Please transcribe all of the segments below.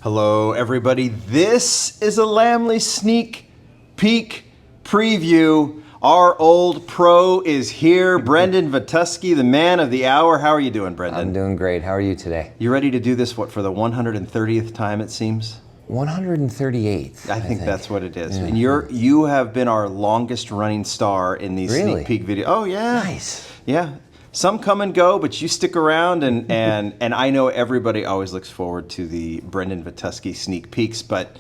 Hello, everybody. This is a Lamley sneak peek preview. Our old pro is here, Brendon Vetuskey, the man of the hour. How are you doing, Brendon? I'm doing great. How are you today? You ready to do this, what, for the 130th time, it seems? 138th. I think that's what it is. Yeah. And you have been our longest running star in these sneak peek videos. Oh, yeah. Nice. Yeah. Some come and go, but you stick around, and I know everybody always looks forward to the Brendon Vetuskey sneak peeks, but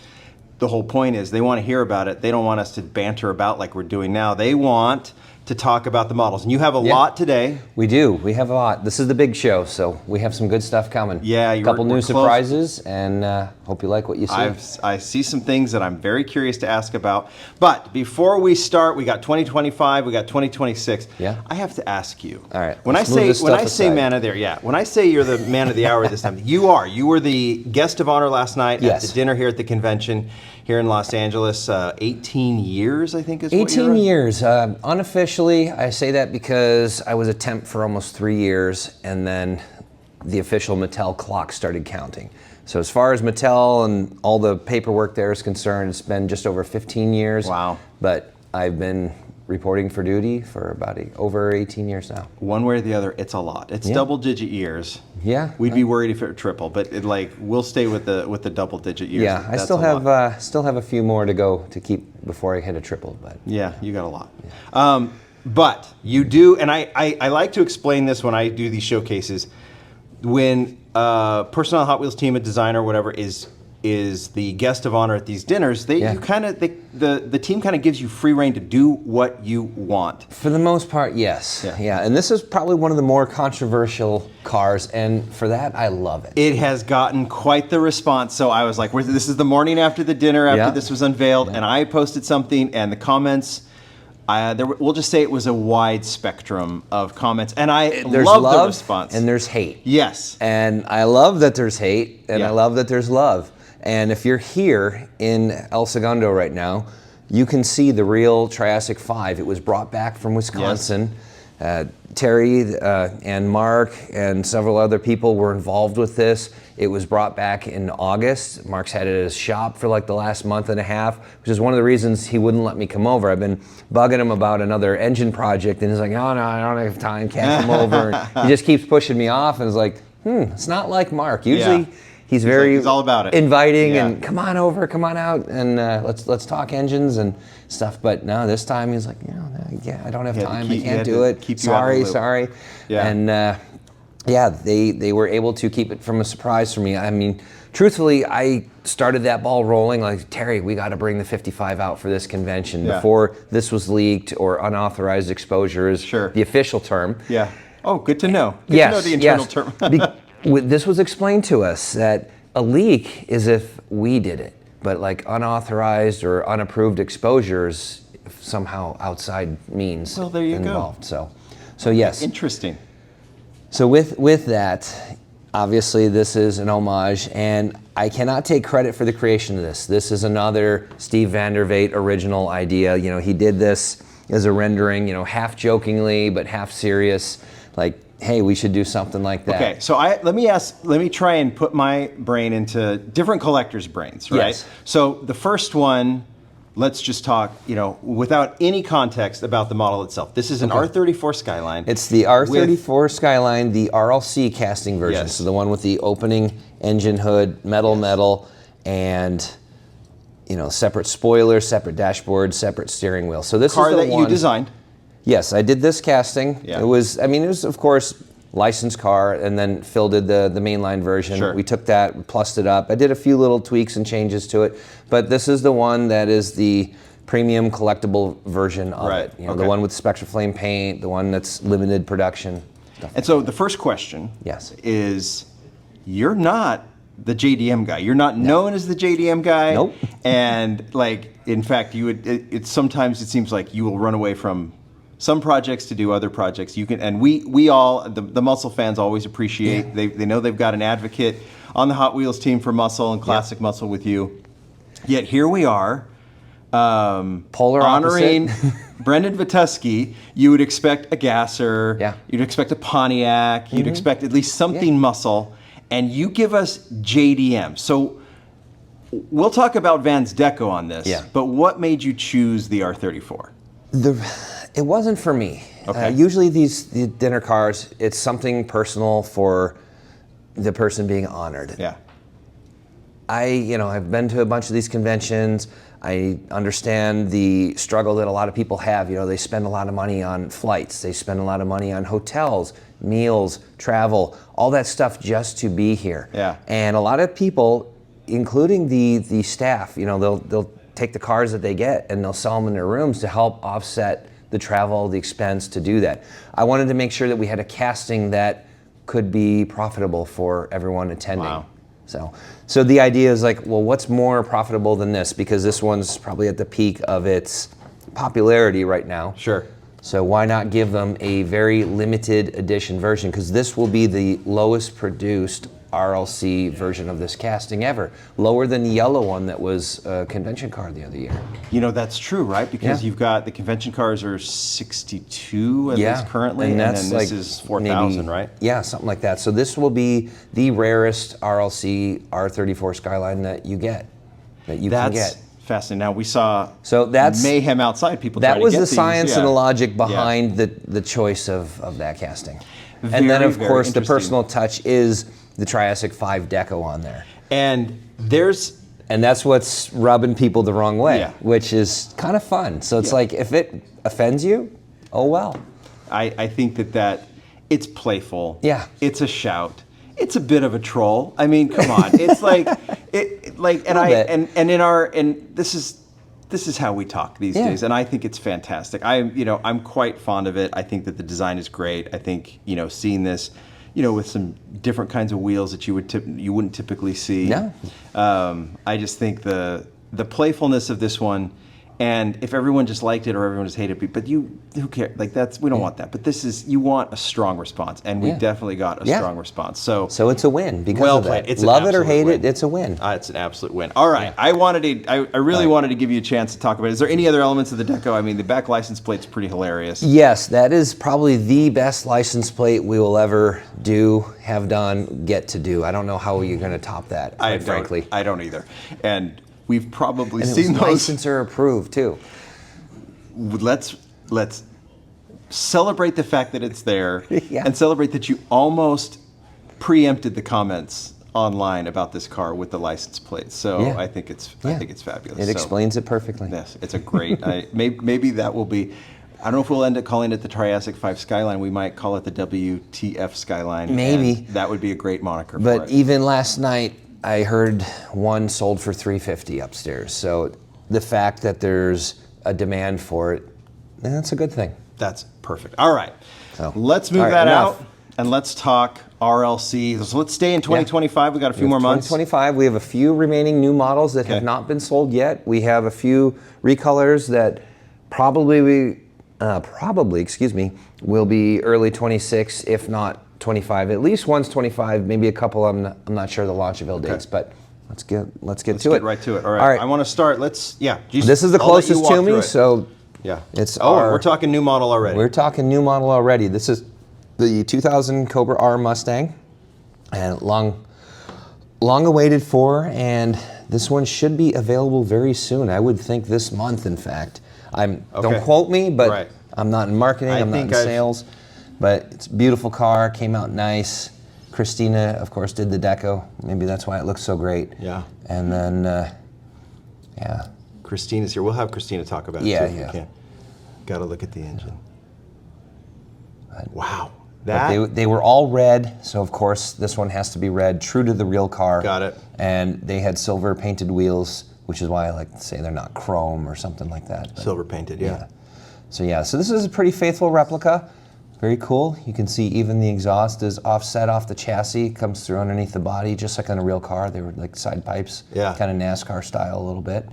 the whole point is they want to hear about it. They don't want us to banter about like we're doing now. They want to talk about the models. And you have a lot today. We do. We have a lot. This is the big show, so we have some good stuff coming. Yeah. A couple new surprises, and hope you like what you see. I see some things that I'm very curious to ask about. But before we start, we got 2025, we got 2026. Yeah. I have to ask you. All right. When I say man of the hour, when I say you're the man of the hour this time, you are. You were the guest of honor last night at the dinner here at the convention here in Los Angeles. 18 years, I think, is what 18 years. Unofficially, I say that because I was a temp for almost 3 years, and then the official Mattel clock started counting. So as far as Mattel and all the paperwork there is concerned, it's been just over 15 years. Wow. But I've been reporting for duty for about over 18 years now. One way or the other, it's a lot. It's double-digit years. Yeah. We'd be worried if it were triple, but we'll stay with the double-digit years. Yeah, I still have a few more to go to keep before I hit a triple, but yeah, you got a lot. Yeah. But you do, and I like to explain this when I do these showcases. When a person on the Hot Wheels team, a designer, whatever, is the guest of honor at these dinners, the team kind of gives you free rein to do what you want. For the most part, yes. Yeah. And this is probably one of the more controversial cars, and for that, I love it. It has gotten quite the response. So I was like, this is the morning after the dinner, after this was unveiled, and I posted something, and the comments, we'll just say it was a wide spectrum of comments, and there's love love the response. And there's hate. Yes. And I love that there's hate, and I love that there's love. And if you're here in El Segundo right now, you can see the real Triassic 5. It was brought back from Wisconsin. Yes. Terry and Mark and several other people were involved with this. It was brought back in August. Mark's had it at his shop for like the last month and a half, which is one of the reasons he wouldn't let me come over. I've been bugging him about another engine project, and he's like, oh, no, I don't have time, can't come over. And he just keeps pushing me off, and it's like, it's not like Mark. Usually he's very he's all about it. Inviting and come on over, come on out, and let's talk engines and stuff. But no, this time he's like, I don't have time, I can't do it. Sorry. Yeah. And they were able to keep it from a surprise for me. I mean, truthfully, I started that ball rolling like, Terry, we got to bring the 55 out for this convention before this was leaked or unauthorized exposure is the official term. Yeah. Oh, good to know. Good to know the internal term. This was explained to us that a leak is if we did it, but like unauthorized or unapproved exposures, somehow outside means involved. So yes. Interesting. So with that, obviously this is an homage, and I cannot take credit for the creation of this. This is another Steve Van der Vaart original idea. He did this as a rendering, half jokingly but half serious, like, hey, we should do something like that. Okay, so let me try and put my brain into different collectors' brains, right? Yes. So the first one, let's just talk, without any context about the model itself. This is an R34 Skyline. It's the R34 Skyline, the RLC casting version. Yes. So the one with the opening engine hood, metal, and separate spoiler, separate dashboard, separate steering wheel. So this car is the that one you designed. Yes, I did this casting. Yeah. It was of course licensed car, and then Phil did the mainline version. Sure. We took that, plussed it up. I did a few little tweaks and changes to it, but this is the one that is the premium collectible version of it. The one with Spectraflame paint, the one that's limited production. And so the first question is, you're not the JDM guy. You're not known as the JDM guy. Nope. And in fact, sometimes it seems like you will run away from some projects to do other projects. You can, and we all, the muscle fans always appreciate. They know they've got an advocate on the Hot Wheels team for muscle and classic muscle with you. Yet here we are, polar honoring opposite. Brendon Vetuskey. You would expect a Gasser. Yeah. You'd expect a Pontiac. You'd expect at least something muscle, and you give us JDM. So we'll talk about Van's deco on this. Yeah. But what made you choose the R34? It wasn't for me. Okay. Usually the dinner cars, it's something personal for the person being honored. Yeah. I've been to a bunch of these conventions. I understand the struggle that a lot of people have. They spend a lot of money on flights. They spend a lot of money on hotels, meals, travel, all that stuff just to be here. Yeah. And a lot of people, including the staff, they'll take the cars that they get and they'll sell them in their rooms to help offset the travel, the expense to do that. I wanted to make sure that we had a casting that could be profitable for everyone attending. Wow. So the idea is like, well, what's more profitable than this? Because this one's probably at the peak of its popularity right now. Sure. So why not give them a very limited edition version? Because this will be the lowest produced RLC version of this casting ever. Lower than the yellow one that was a convention car the other year. That's true, right? Because you've got the convention cars are 62 at least currently, and then this is 4,000, right? Yeah, something like that. So this will be the rarest RLC R34 Skyline that you get, that you can get. Fascinating. Now we saw that's mayhem outside. People that try to was get the these. science and the logic behind the choice of that casting. And then of Very course the interesting. personal touch is the Triassic 5 deco on there. And that's what's rubbing people the wrong way, Yeah. which is kind of fun. So it's like, if it offends you, oh well. I think that it's playful. Yeah. It's a shout. It's a bit of a troll. I mean, come on. It's this is how we talk these days, and I think it's fantastic. I'm quite fond of it. I think that the design is great. I think seeing this, with some different kinds of wheels that you wouldn't typically see. No. I just think the playfulness of this one, and if everyone just liked it or everyone just hated it, but who cares? We don't want that. But you want a strong response, and we definitely got a strong response. So it's a win because well of that. played. It's Love an it or hate absolute it, it's a win. It's an absolute win. All right, I really wanted to give you a chance to talk about it. Is there any other elements of the deco? I mean, the back license plate's pretty hilarious. Yes, that is probably the best license plate we will ever have done, get to do. I don't know how you're going to top that, frankly. I don't either. And we've probably And seen it was those. licensor approved too. Let's celebrate the fact that it's there, Yeah. and celebrate that you almost preempted the comments online about this car with the license plate. So Yeah. I think it's fabulous. It explains it perfectly. Yes, it's a great. Maybe that will be. I don't know if we'll end up calling it the Triassic 5 Skyline. We might call it the WTF Skyline. Maybe. And that would be a great moniker for But it. even last night, I heard one sold for $350 upstairs. So the fact that there's a demand for it, that's a good thing. That's perfect. All right. So, Let's move all right, that enough. out and let's talk RLC. So let's stay in 2025. We got a few more months. 2025, we have a few remaining new models that have not been sold yet. We have a few recolors that probably will be early 26, if not 25. At least one's 25, maybe a couple. I'm not sure the launch avail dates, but let's get Let's to get it. right to it. All right. I want to start. This This is the I'll let you closest walk to through me, it. so Yeah. it's we're talking new model already. We're talking new model already. This is the 2000 Cobra R Mustang, and long awaited for, and this one should be available very soon. I would think this month, in fact. Don't quote me, but I'm not in marketing, I'm not in sales, but it's a beautiful car, came out nice. Kristina, of course, did the deco. Maybe that's why it looks so great. Yeah. And then, Kristina's here. We'll have Kristina talk about it too if we can. Got to look at the engine. Wow. They were all red, so of course this one has to be red, true to the real car. Got it. And they had silver painted wheels, which is why I like to say they're not chrome or something like that. But silver painted, yeah. So this is a pretty faithful replica. Very cool. You can see even the exhaust is offset off the chassis, comes through underneath the body, just like on a real car. They were like side pipes, kind of NASCAR style a little bit.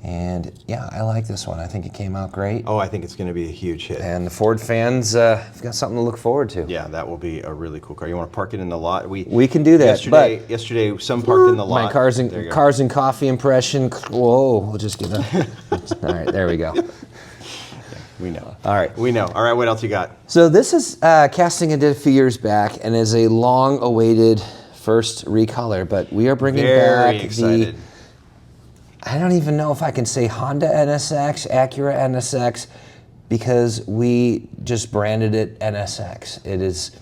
And I like this one. I think it came out great. Oh, I think it's going to be a huge hit. And the Ford fans have got something to look forward to. Yeah, that will be a really cool car. You want to park it in the lot? We can do that. Yesterday, some parked in the lot. My cars and coffee impression. Whoa, we'll just get a. All right, there we go. We know. All right. We know. All right, what else you got? So this is casting I did a few years back and is a long-awaited first recolor, but we are bringing back I don't even know if I can say Honda NSX, Acura NSX, because we just branded it NSX. It is,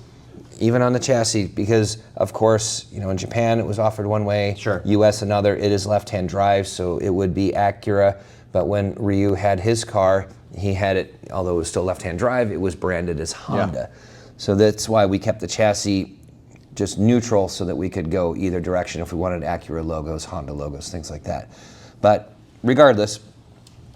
even on the chassis, because of course, you know, in Japan it was offered one way, sure. US another. It is left-hand drive, so it would be Acura. But when Ryu had his car, he had it, although it was still left-hand drive, it was branded as Honda. Yeah. So that's why we kept the chassis just neutral so that we could go either direction if we wanted Acura logos, Honda logos, things like that. But regardless,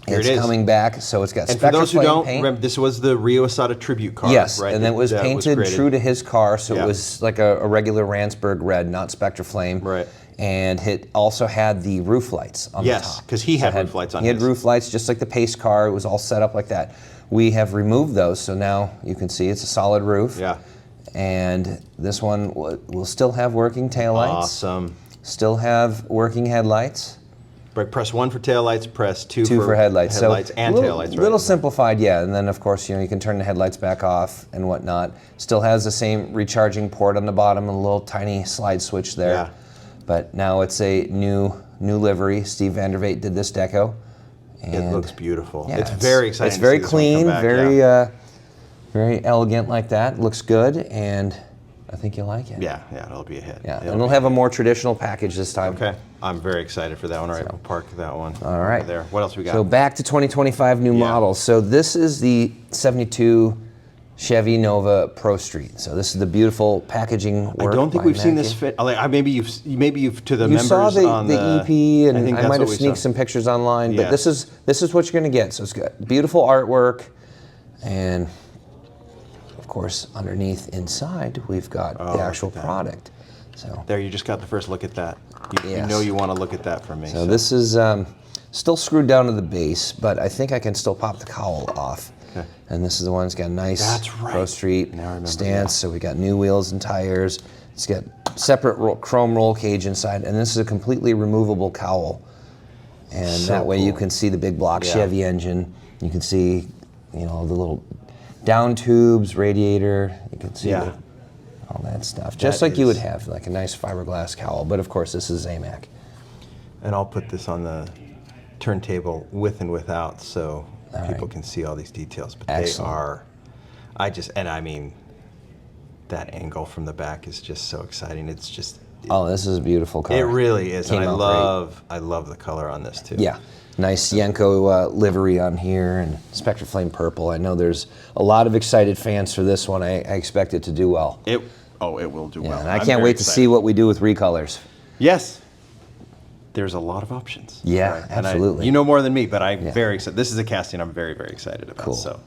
it's coming back, so it's got Spectra for those who flame don't paint. remember, this was the Ryo Asada tribute car, yes, right? And then it was painted true to his car, so it was like a regular Ransburg red, not Spectra flame. Right. And it also had the roof lights on the top. Yes, because he had roof lights on his. He had roof lights just like the Pace car. It was all set up like that. We have removed those, so now you can see it's a solid roof. Yeah. And this one will still have working taillights. Awesome. Still have working headlights. Right, press 1 for taillights, press 2 for headlights. Headlights so and taillights, right? Little simplified, yeah. And then of course, you know, you can turn the headlights back off and whatnot. Still has the same recharging port on the bottom and a little tiny slide switch there. Yeah. But now it's a new livery. Steve Vandervaet did this deco. And it looks beautiful. Yeah, it's very exciting. It's very to see this one clean, come back. very very elegant like that. Looks good, and I think you'll like it. Yeah, it'll be a hit. Yeah, and we'll have a more traditional package this time. Okay, I'm very excited for that one. All right, we'll park that one. All right. Over there. What else we got? So back to 2025 new models. So this is the 72 Chevy Nova Pro Street. So this is the beautiful packaging work. I don't think we've seen this fit. Maybe you've to the you members saw on the EP, and I might have sneaked some pictures online. But this is what you're going to get. So it's got beautiful artwork, and of course underneath inside we've got the actual product. So there, you just got the first look at that. You know you want to look at that from me. So this is still screwed down to the base, but I think I can still pop the cowl off. Okay. And this is the one that's got a nice Pro Street stance. So we got new wheels and tires. It's got separate chrome roll cage inside, and this is a completely removable cowl. And that way you can see the big block Chevy engine. You can see, you know, the little down tubes, radiator. You can see all that stuff. Just like you would have, like a nice fiberglass cowl. But of course, this is AMAC. And I'll put this on the turntable with and without, so people can see all these details. But they are, I mean, that angle from the back is just so exciting. It's just. This is a beautiful car. It really is, and I love the color on this too. Yeah. Nice Yenko livery on here and Spectra Flame purple. I know there's a lot of excited fans for this one. I expect it to do well. It will do well. And I can't wait to see what we do with recolors. Yes. There's a lot of options. Yeah, absolutely. You know more than me, but I'm very excited. This is a casting I'm very, very excited about. Cool. So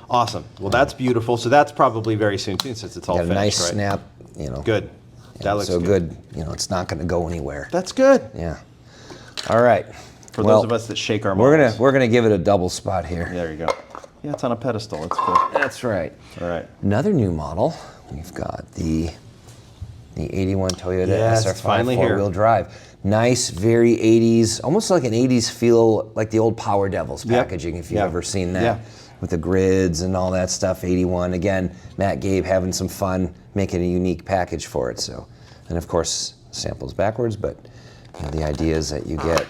awesome. Well, that's beautiful. So that's probably very soon since it's all got a finished, nice right? snap, you know. Good. That looks so good. You know, it's not going to go anywhere. That's good. Yeah. All right. For those of us that shake our models. We're gonna give it a double spot here. There you go. Yeah, it's on a pedestal. It's cool. That's right. All right. Another new model. We've got the 81 Toyota SR5 finally four-wheel drive. Nice, very 80s, almost like an 80s feel, like the old Power Devils packaging, if you've ever seen that. Yeah. With the grids and all that stuff, 81. Again, Matt Gabe having some fun, making a unique package for it. So, and of course, samples backwards, but you know, the idea is that you get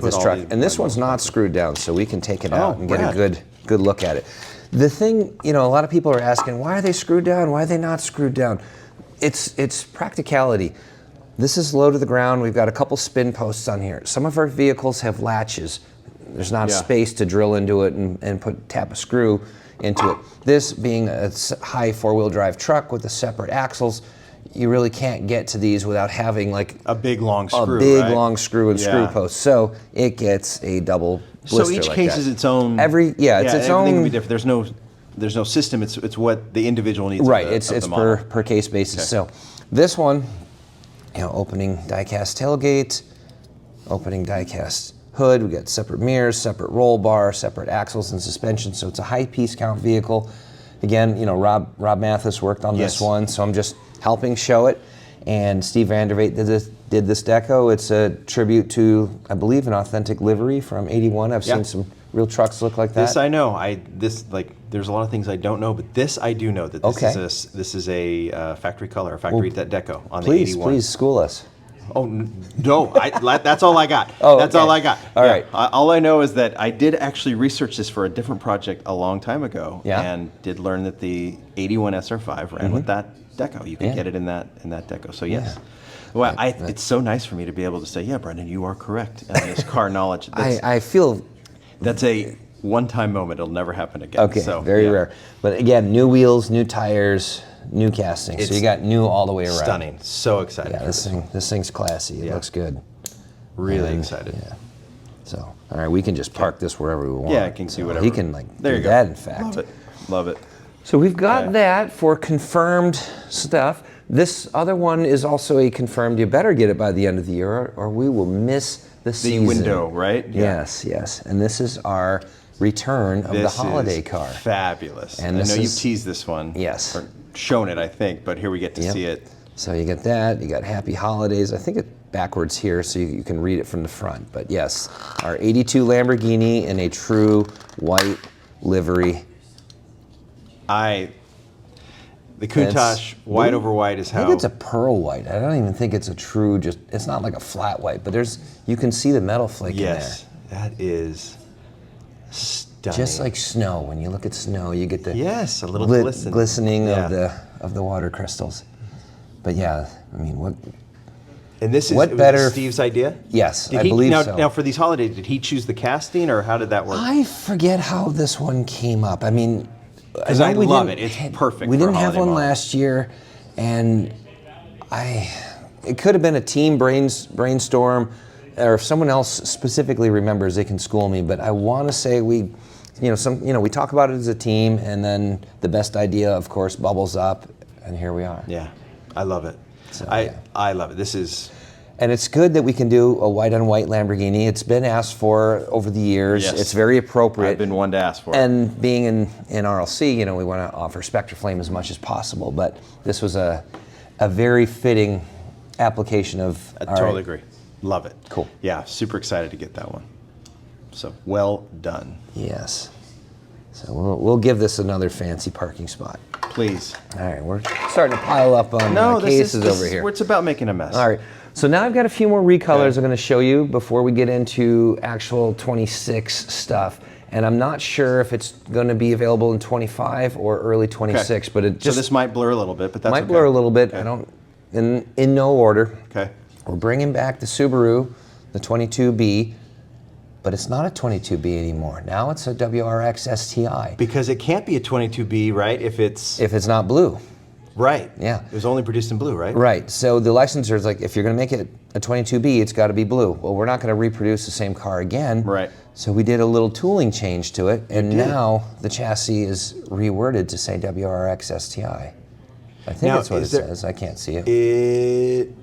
this truck. And this one's not screwed down, so we can take it out and get a good look at it. The thing, you know, a lot of people are asking, why are they screwed down? Why are they not screwed down? It's practicality. This is low to the ground. We've got a couple spin posts on here. Some of our vehicles have latches. There's not space to drill into it and tap a screw into it. This being a high four-wheel drive truck with the separate axles, you really can't get to these without having like a big long screw. Long screw and screw post. So it gets a double blister. So each case is its own. It's its own. Everything can be different. There's no system. It's what the individual needs. Right. It's per case basis. Okay. So this one, you know, opening diecast tailgate, opening diecast hood. We got separate mirrors, separate roll bar, separate axles and suspension. So it's a high piece count vehicle. Again, you know, Rob Mathis worked on this one, so I'm just helping show it. And Steve Vandervaet did this deco. It's a tribute to, I believe, an authentic livery from '81. I've seen some real trucks look like that. This I know. There's a lot of things I don't know, but this I do know that this is a factory color, factory deco on the '81. Please school us. Oh no! That's all I got. Oh, that's okay. all I got. All right. All I know is that I did actually research this for a different project a long time ago, Yeah. and did learn that the '81 SR5 ran with that deco. You could get it in that deco. So yes. Well, it's so nice for me to be able to say, yeah, Brendon, you are correct on this car knowledge. I feel That's a one-time moment. It'll never happen again. okay. So, Very rare. But again, new wheels, new tires, new casting. So you got new all the way around. Stunning. So excited. Yeah, for this thing's classy. It looks good. Really excited. Yeah. So, all right, we can just park this wherever we want. Yeah, I can see whatever. He can like there do you go. that, in fact. Love it. Love it. So we've got that for confirmed stuff. This other one is also a confirmed. You better get it by the end of the year, or we will miss the season. The window, right? Yeah. Yes. And this is our return of the holiday car. Fabulous. And I know you've teased this one. Yes. Or shown it, I think, but here we get to see it. So you get that. You got Happy Holidays. I think it's backwards here, so you can read it from the front. But yes, our '82 Lamborghini in a true white livery. The Countach white over white is how. I think it's a pearl white. I don't even think it's a true. It's not like a flat white, but you can see the metal flake in there. Yes, that is stunning. Just like snow. When you look at snow, you get the a little glistening of the water crystals. But yeah, I mean, what? And this is what better? Steve's idea. Yes, I believe so. Now, for these holidays, did he choose the casting, or how did that work? I forget how this one came up. I mean, because I love it. It's perfect. We didn't for a have one model. last year, and it could have been a team brainstorm, or if someone else specifically remembers, they can school me. But I want to say we talk about it as a team, and then the best idea, of course, bubbles up, and here we are. Yeah, I love it. So, I love it. This is. And it's good that we can do a white-on-white Lamborghini. It's been asked for over the years. Yes. It's very appropriate. I've been one to ask for it. And being in RLC, we want to offer Spectraflame as much as possible. But this was a very fitting application of. I totally agree. Love it. Cool. Yeah, super excited to get that one. So well done. Yes. So we'll give this another fancy parking spot. Please. All right, we're starting to pile up on cases over here. It's about making a mess. All right. So now I've got a few more recolors I'm going to show you before we get into actual 26 stuff. And I'm not sure if it's going to be available in 25 or early 26, but it just... So this might blur a little bit, but that's might blur a little bit. Okay. I don't... In no order. Okay. We're bringing back the Subaru, the 22B, but it's not a 22B anymore. Now it's a WRX STI. Because it can't be a 22B, right? If it's not blue. Right. Yeah. It was only produced in blue, right? Right. So the licensor is like, if you're going to make it a 22B, it's got to be blue. Well, we're not going to reproduce the same car again. Right. So we did a little tooling change to it, and now the chassis is reworded to say WRX STI. I think that's what it says. I can't see it. It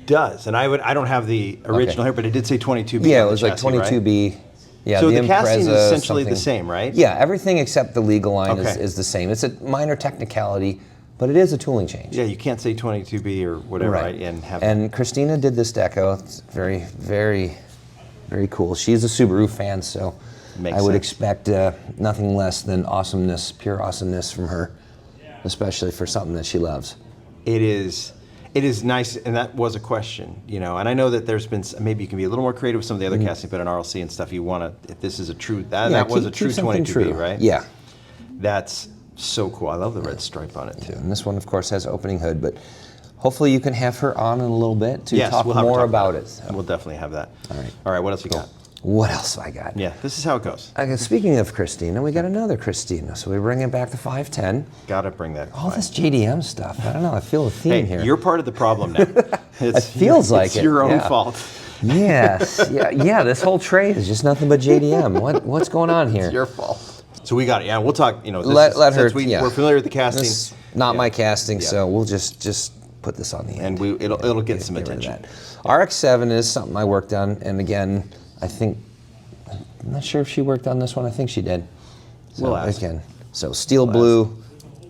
does, and I don't have the original here, but it did say 22B. Yeah, it was like 22B. Right? Yeah, so the casting is Impreza, essentially the same, right? Yeah, everything except the legal line is the same. It's a minor technicality, but it is a tooling change. Yeah, you can't say 22B or whatever, right? And Kristina did this deco. It's very, very, very cool. She's a Subaru fan, so I would expect nothing less than awesomeness, pure awesomeness from her, especially for something that she loves. It is nice, and that was a question, and I know that there's been, maybe you can be a little more creative with some of the other casting, but in RLC and stuff, you want to, if this is a true, that was a true 22B, right? Yeah. That's so cool. I love the red stripe on it, too. And this one, of course, has opening hood, but hopefully you can have her on in a little bit to talk we'll more about it. So. We'll definitely have that. All right, what else you got? What else I got? Yeah, this is how it goes. Speaking of Kristina, we got another Kristina, so we're bringing back the 510. Gotta bring that. All this JDM stuff. I don't know. I feel a theme here. You're part of the problem now. It feels like it's your own fault. Yes. Yeah. This whole tray is just nothing but JDM. What's going on here? It's your fault. So we got it. Yeah, we'll talk. Let her. We're familiar with the casting. This is not my casting, so we'll just put this on the end. And it'll get some attention. RX-7 is something I worked on, and again, I'm not sure if she worked on this one. I think she did. So we'll ask. Again, so steel blue,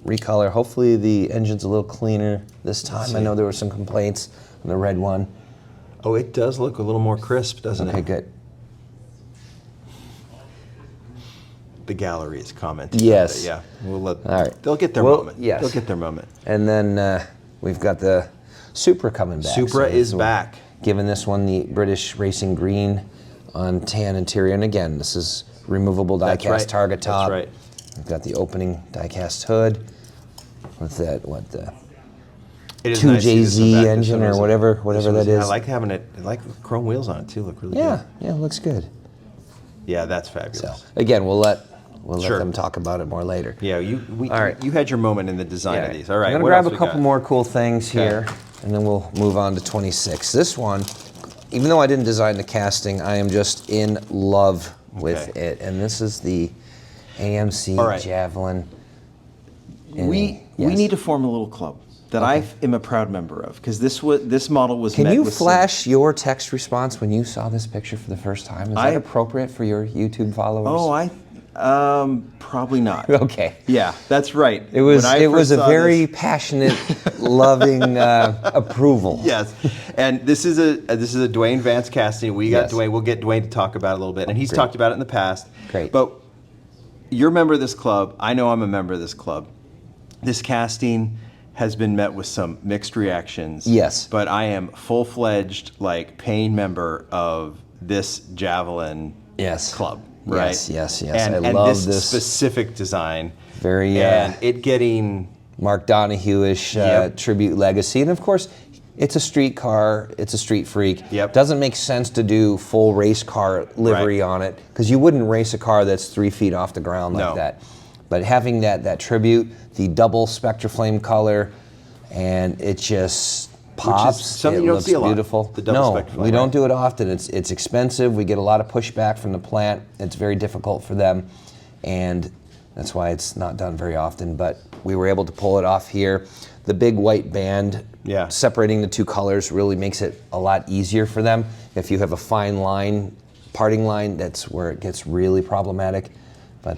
recolor. Hopefully the engine's a little cleaner this time. I know there were some complaints on the red one. Oh, it does look a little more crisp, doesn't it? Okay, good. The gallery is commenting. Yes. Yeah. We'll let. All right. They'll get their moment. Yes. They'll get their moment. And then we've got the Supra coming back. Supra is back. Giving this one the British Racing Green on tan interior. And again, this is removable diecast target top. That's right. We've got the opening diecast hood with that, what, the It is nice to see this 2JZ one back. engine or whatever that is. I like having it. I like the chrome wheels on it too. Look really good. Yeah, it looks good. Yeah, that's fabulous. So again, we'll let Sure. them talk about it more later. Yeah, you All right. you had your moment in the design of these. All right, I'm gonna what grab else a we couple got? more cool things here, and then we'll move on to 26. This one, even though I didn't design the casting, I am just in love with it. And this is the AMC Javelin. We need to form a little club that I am a proud member of, because this model was. Can you flash your text response when you saw this picture for the first time? Is that appropriate for your YouTube followers? Oh, probably not. Okay. Yeah, that's right. It was a very passionate, loving approval. Yes, and this is a Dwayne Vance casting. We got Dwayne. We'll get Dwayne to talk about it a little bit, and he's talked about it in the past. Great. But you're a member of this club. I know I'm a member of this club. This casting has been met with some mixed reactions. Yes. But I am full-fledged, paying member of this Javelin club. Right? Yes. And I love this this specific design. Very and it getting Mark Donahue-ish tribute legacy. And of course, it's a street car, it's a street freak. Yep. Doesn't make sense to do full race car livery on it, because you wouldn't race a car that's 3 feet off the ground like that. But having that tribute, the double Spectraflame color, and it just pops. Which is something it you don't looks see a lot, beautiful. the double Spectraflame, we don't do it often. It's expensive. We get a lot of pushback from the plant. It's very difficult for them, and that's why it's not done very often. But we were able to pull it off here. The big white band separating the two colors really makes it a lot easier for them. If you have a fine line, parting line, that's where it gets really problematic. But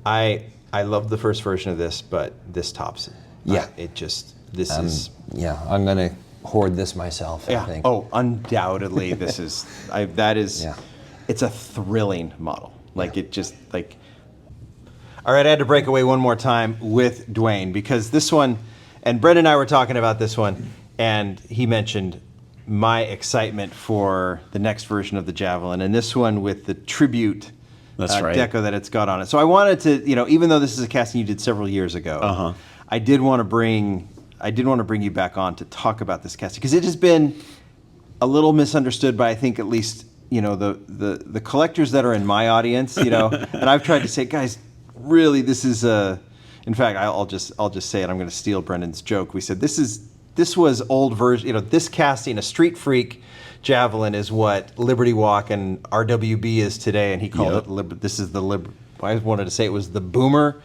I love the first version of this, but this tops it. Yeah. Is... Yeah, I'm going to hoard this myself, I think. Oh, undoubtedly, this is... It's a thrilling model. All right, I had to break away one more time with Dwayne, because this one, and Brendon and I were talking about this one, and he mentioned my excitement for the next version of the Javelin, and this one with the tribute deco that it's got on it. So I wanted to, even though this is a casting you did several years ago, I did want to bring you back on to talk about this casting, because it has been a little misunderstood by, I think, at least the collectors that are in my audience. And I've tried to say, guys, really, this is a. In fact, I'll just say it. I'm going to steal Brendon's joke. We said this was old version. This casting, a street freak Javelin, is what Liberty Walk and RWB is today, and he called it. This is the I wanted to say it was the Boomer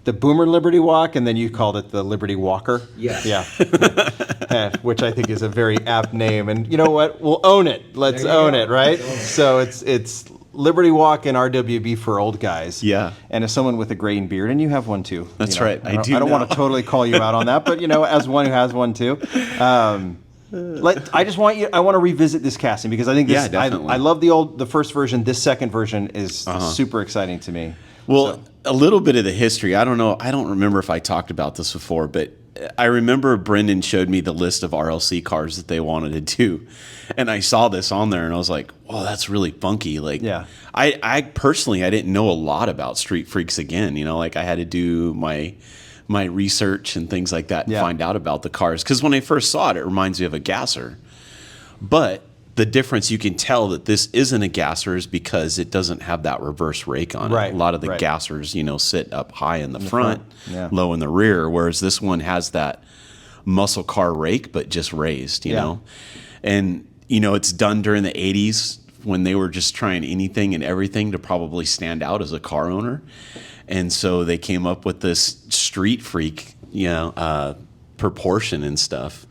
Liberty Walk, and then you called it the Liberty Walker. Yes. Yeah. Which I think is a very apt name. And you know what? We'll own it. Let's own it, right? So it's Liberty Walk and RWB for old guys. Yeah. And as someone with a graying beard, and you have one too. That's right. I don't want to totally call you out on that, but as one who has one too. I want to revisit this casting, because I think this. I love the first version. This second version is super exciting to me. Well, a little bit of the history. I don't know. I don't remember if I talked about this before, but I remember Brendon showed me the list of RLC cars that they wanted to do, and I saw this on there, and I was like, "Whoa, that's really funky!" I personally, I didn't know a lot about Street Freaks again. I had to do my research and things like that and find out about the cars, because when I first saw it, it reminds me of a gasser, but the difference you can tell that this isn't a gasser is because it doesn't have that reverse rake on it. A lot of the gassers, sit up high in the front, low in the rear, whereas this one has that muscle car rake, but just raised, know. And, it's done during the 80s when they were just trying anything and everything to probably stand out as a car owner. And so they came up with this street freak, proportion and stuff.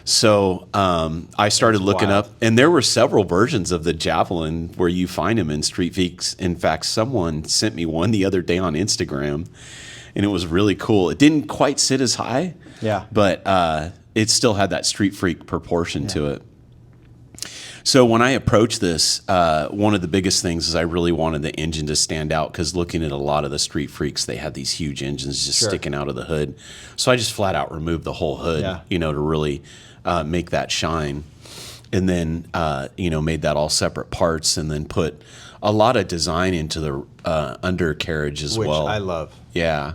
So I started looking up, and there were several versions of the Javelin where you find them in Street Freaks. In fact, someone sent me one the other day on Instagram, and it was really cool. It didn't quite sit as high, but it still had that Street Freak proportion to it. So when I approached this, one of the biggest things is I really wanted the engine to stand out, because looking at a lot of the street freaks, they had these huge engines just sticking out of the hood. So I just flat out removed the whole hood, to really make that shine. And then, made that all separate parts, and then put a lot of design into the undercarriage as well. Which I love. Yeah,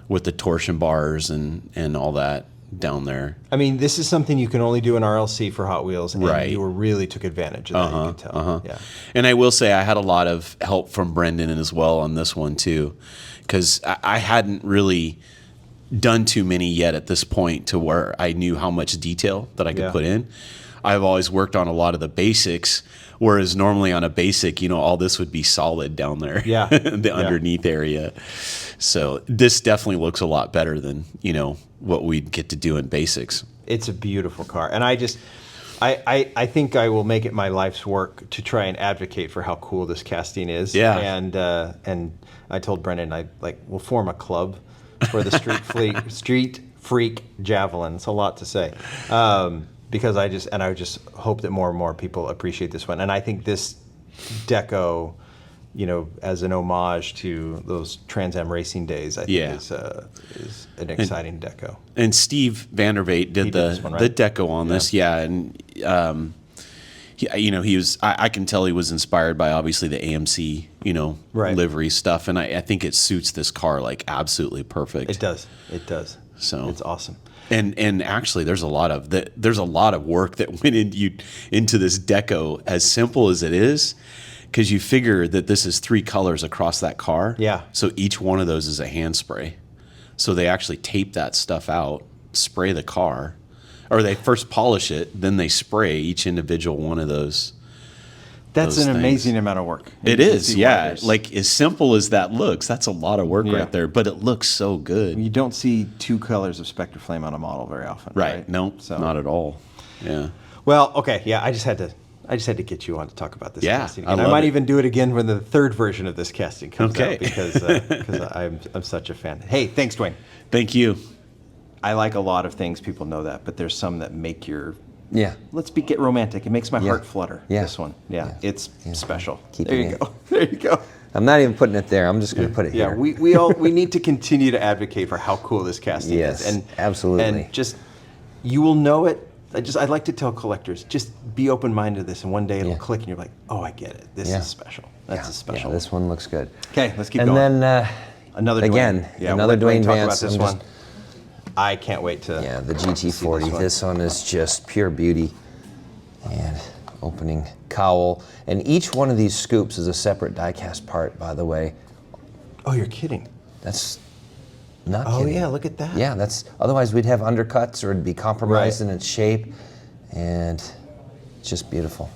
with the torsion bars and all that down there. I mean, this is something you can only do in RLC for Hot Wheels, and you really took advantage of that, you can tell. Yeah. And I will say I had a lot of help from Brendon as well on this one too, because I hadn't really done too many yet at this point to where I knew how much detail that I could put in. I've always worked on a lot of the basics, whereas normally on a basic, all this would be solid down there, the underneath area. So this definitely looks a lot better than, what we'd get to do in basics. It's a beautiful car. And I think I will make it my life's work to try and advocate for how cool this casting is. Yeah. And I told Brendon, we'll form a club for the Street Freak Javelin. It's a lot to say. Because I just hope that more and more people appreciate this one. And I think this deco, as an homage to those Trans Am racing days, I think is an exciting deco. And Steve Vandervaart did this one, right? the deco on this, and he was. I can tell he was inspired by obviously the AMC, livery stuff, and I think it suits this car like absolutely perfect. It does. So it's awesome. And actually, there's a lot of work that went into this deco, as simple as it is, because you figure that this is 3 colors across that car. Yeah. So each one of those is a hand spray. So they actually tape that stuff out, spray the car, or they first polish it, then they spray each individual one of those. That's an amazing amount of work. It is, yeah. Like, as simple as that looks, that's a lot of work right there, but it looks so good. You don't see 2 colors of Spectre Flame on a model very often, right? No, not at all. Yeah. Well, okay, yeah, I just had to get you on to talk about this casting. I might even do it again when the 3rd version of this casting comes out, because I'm such a fan. Hey, thanks, Dwayne. Thank you. I like a lot of things, people know that, but there's some that make your... Let's get romantic. It makes my heart flutter. Yeah. This one. It's special. Keep there it you in. go. There you go. I'm not even putting it there. I'm just going to put it here. Yeah, we need to continue to advocate for how cool this casting is. And absolutely. And just, you will know it. I'd like to tell collectors, just be open-minded to this, and one day it'll click, and you're like, oh, I get it. This is special. That's a special. Yeah, this one looks good. Okay, let's keep going. And then another Dwayne. Another Dwayne Vance. Talk about this one. I can't wait to. Yeah, the GT40. This one is just pure beauty. And opening cowl. And each one of these scoops is a separate die-cast part, by the way. Oh, you're kidding. That's not kidding. Oh, yeah, look at that. Yeah, otherwise we'd have undercuts or it'd be compromised in its shape. And it's just beautiful.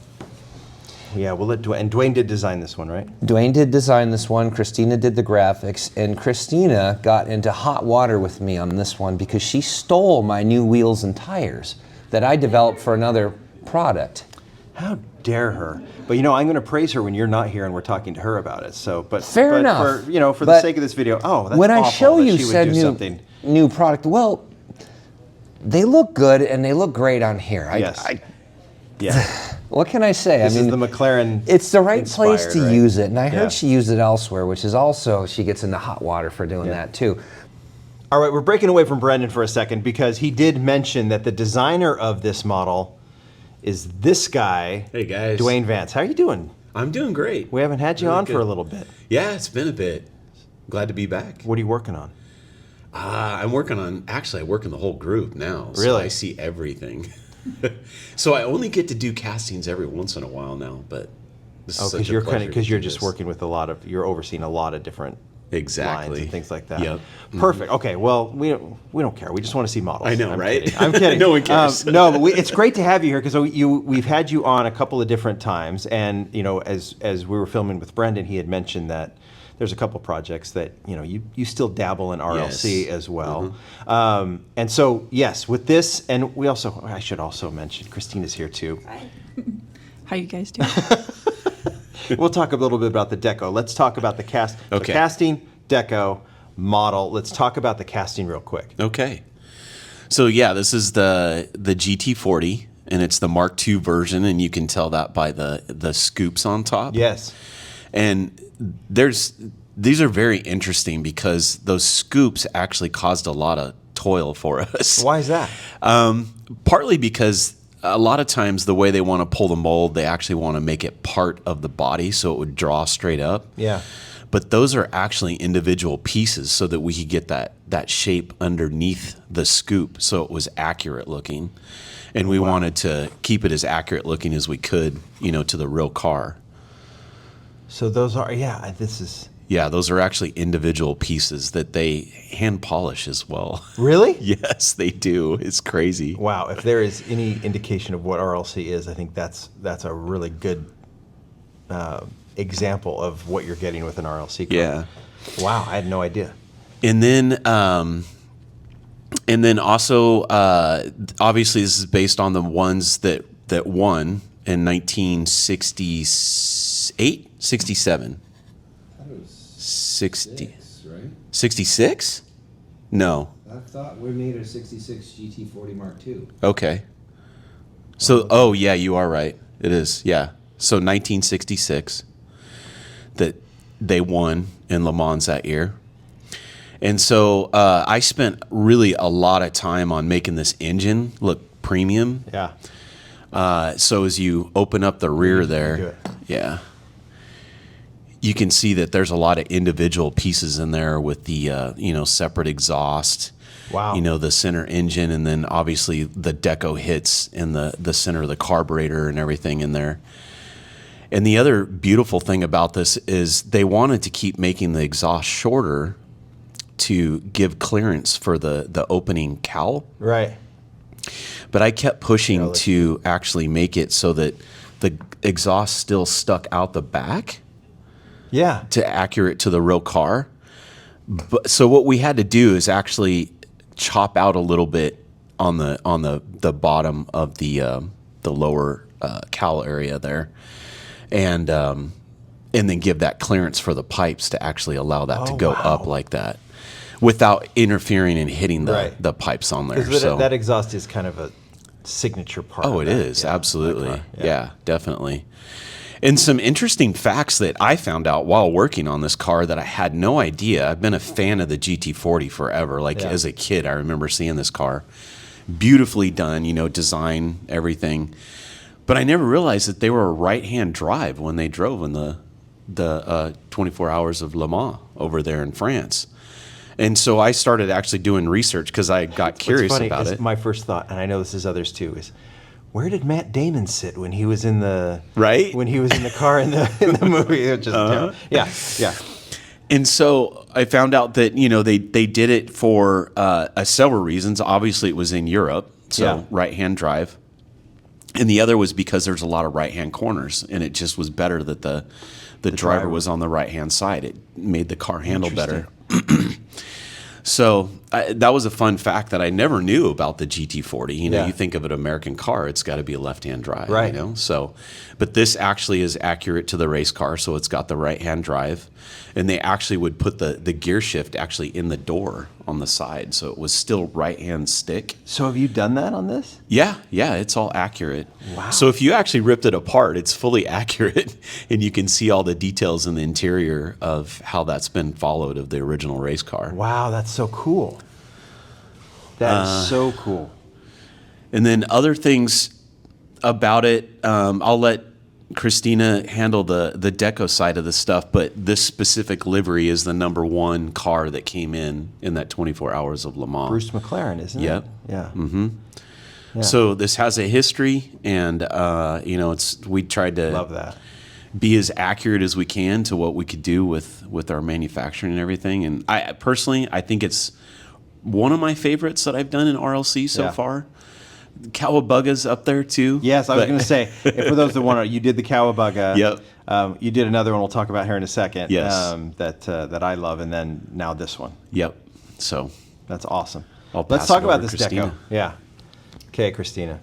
Yeah, we'll let Dwayne. And Dwayne did design this one, right? Dwayne did design this one. Kristina did the graphics. And Kristina got into hot water with me on this one because she stole my new wheels and tires that I developed for another product. How dare her? But I'm going to praise her when you're not here and we're talking to her about it. So, fair enough. For the sake of this video, that's when awful I show that you she would said do new product, well, they look good and they look great on here. Yeah. What can I say? This is the McLaren. It's the right place to right? use it, and I heard she used it elsewhere, which is also she gets into hot water for doing that too. All right, we're breaking away from Brendon for a second because he did mention that the designer of this model is this guy. Hey guys, Dwayne Vance. How are you doing? I'm doing great. We haven't had you on for a little bit. Yeah, it's been a bit. Glad to be back. What are you working on? I work in the whole group now. So really? I see everything. So I only get to do castings every once in a while now, but this is such a pleasure because you're just working with you're overseeing a lot of different lines and things like that. Yep. Perfect. Okay. Well, we don't care. We just want to see models. I know, I'm right? Kidding. I'm kidding. No one cares. No, but it's great to have you here because we've had you on a couple of different times, and as we were filming with Brendon, he had mentioned that there's a couple projects that you still dabble in RLC as well. And so yes, with this, and I should also mention Kristina's here too. Hi. How you guys doing? We'll talk a little bit about the deco. Let's talk about the cast. Okay. So casting, deco, model. Let's talk about the casting real quick. Okay. So yeah, this is the GT40. and it's the Mark II version, and you can tell that by the scoops on top. Yes. And these are very interesting because those scoops actually caused a lot of toil for us. Why is that? Partly because a lot of times the way they want to pull the mold, they actually want to make it part of the body so it would draw straight up. Yeah. But those are actually individual pieces so that we could get that shape underneath the scoop so it was accurate looking. And we wanted to keep it as accurate looking as we could, to the real car. So those are, this is... Yeah, those are actually individual pieces that they hand polish as well. Really? Yes, they do. It's crazy. Wow. If there is any indication of what RLC is, I think that's a really good example of what you're getting with an RLC car. Yeah. Wow, I had no idea. And then also, obviously, this is based on the ones that won in 1968, 67. 60. Right? 66? No. I thought we made a 66 GT40 Mark II. Okay. So, yeah, you are right. It is, yeah. So 1966 that they won in Le Mans that year. And so I spent really a lot of time on making this engine look premium. Yeah. So as you open up the rear Do there, it. yeah, you can see that there's a lot of individual pieces in there with the separate exhaust. Wow. The center engine, and then obviously the deco hits in the center of the carburetor and everything in there. And the other beautiful thing about this is they wanted to keep making the exhaust shorter to give clearance for the opening cowl. Right. But I kept pushing to actually make it so that the exhaust still stuck out the back. Yeah. To accurate to the real car. But so what we had to do is actually chop out a little bit on the bottom of the lower cowl area there, and then give that clearance for the pipes to actually allow that to go up like that, without interfering and hitting the pipes on there. Because So that exhaust is kind of a signature part. oh, of it that. is absolutely, That car. yeah, definitely. And some interesting facts that I found out while working on this car that I had no idea. I've been a fan of the GT40 forever. As a kid, I remember seeing this car. Beautifully done, design, everything. But I never realized that they were a right-hand drive when they drove in the 24 Hours of Le Mans over there in France. And so I started actually doing research because I got curious What's funny about is it. my first thought, and I know this is others too, is where did Matt Damon sit when he was in the when he was in the car in the movie? It just yeah. And so I found out that they did it for several reasons. Obviously, it was in Europe, so right-hand drive, and the other was because there's a lot of right-hand corners, and it just was better that the driver was on the right-hand side. It made the car handle better. So that was a fun fact that I never knew about the GT40. You think of an American car, it's got to be a left-hand drive, right? So, but this actually is accurate to the race car, so it's got the right-hand drive, and they actually would put the gear shift actually in the door on the side, so it was still right-hand stick. So have you done that on this? Yeah, it's all accurate. Wow. So if you actually ripped it apart, it's fully accurate, and you can see all the details in the interior of how that's been followed of the original race car. Wow, that's so cool. That is so cool. And then other things about it, I'll let Kristina handle the deco side of the stuff, but this specific livery is the number one car that came in that 24 Hours of Le Mans. Bruce McLaren, isn't it? Yep. Yeah. Mm-hmm. Yeah. So this has a history, and we tried to Love that. be as accurate as we can to what we could do with our manufacturing and everything. And I personally, I think it's one of my favorites that I've done in RLC so far. Cowabunga's up there too. Yes, I was going to say, for those that want to, you did the Cowabunga. Yep. You did another one we'll talk about here in a second. Yes. That I love, and then now this one. Yep. So That's awesome. I'll Let's pass talk it about over this to Kristina. deco. Yeah. Okay, Kristina.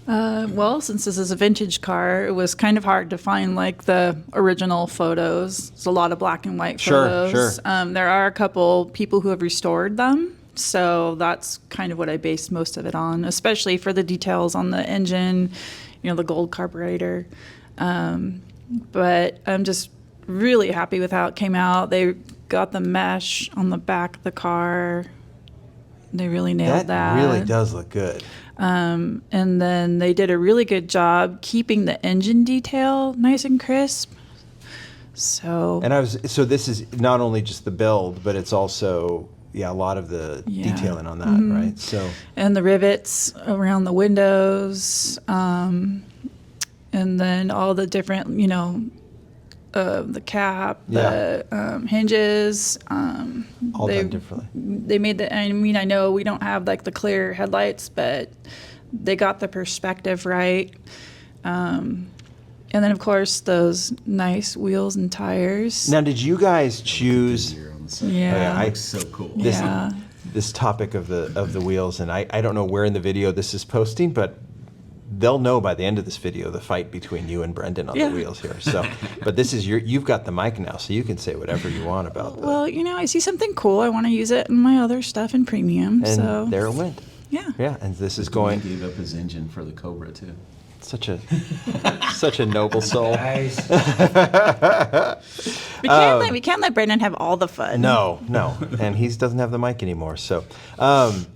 Well, since this is a vintage car, it was kind of hard to find the original photos. There's a lot of black and white Sure, photos. sure. There are a couple people who have restored them So that's kind of what I based most of it on, especially for the details on the engine, the gold carburetor. But I'm just really happy with how it came out. They got the mesh on the back of the car. They really nailed that. That really does look good. And then they did a really good job keeping the engine detail nice and crisp. So this is not only just the build, but it's also a lot of the detailing on that, right? So and the rivets around the windows, and then all the different, the cap, the hinges. All done differently. They made I know we don't have like the clear headlights, but they got the perspective right. And then, of course, those nice wheels and tires. Now, did you guys choose? Yeah. Looks so cool. This topic of the wheels, and I don't know where in the video this is posting, but they'll know by the end of this video the fight between you and Brendon on the wheels here. So, but this is you've got the mic now, so you can say whatever you want about that. Well, I see something cool. I want to use it in my other stuff in premium. And so there it went. Yeah. Yeah, and this is going. He gave up his engine for the Cobra too. Such a noble soul. Nice. We can't let Brendon have all the fun. No, and he doesn't have the mic anymore. So, do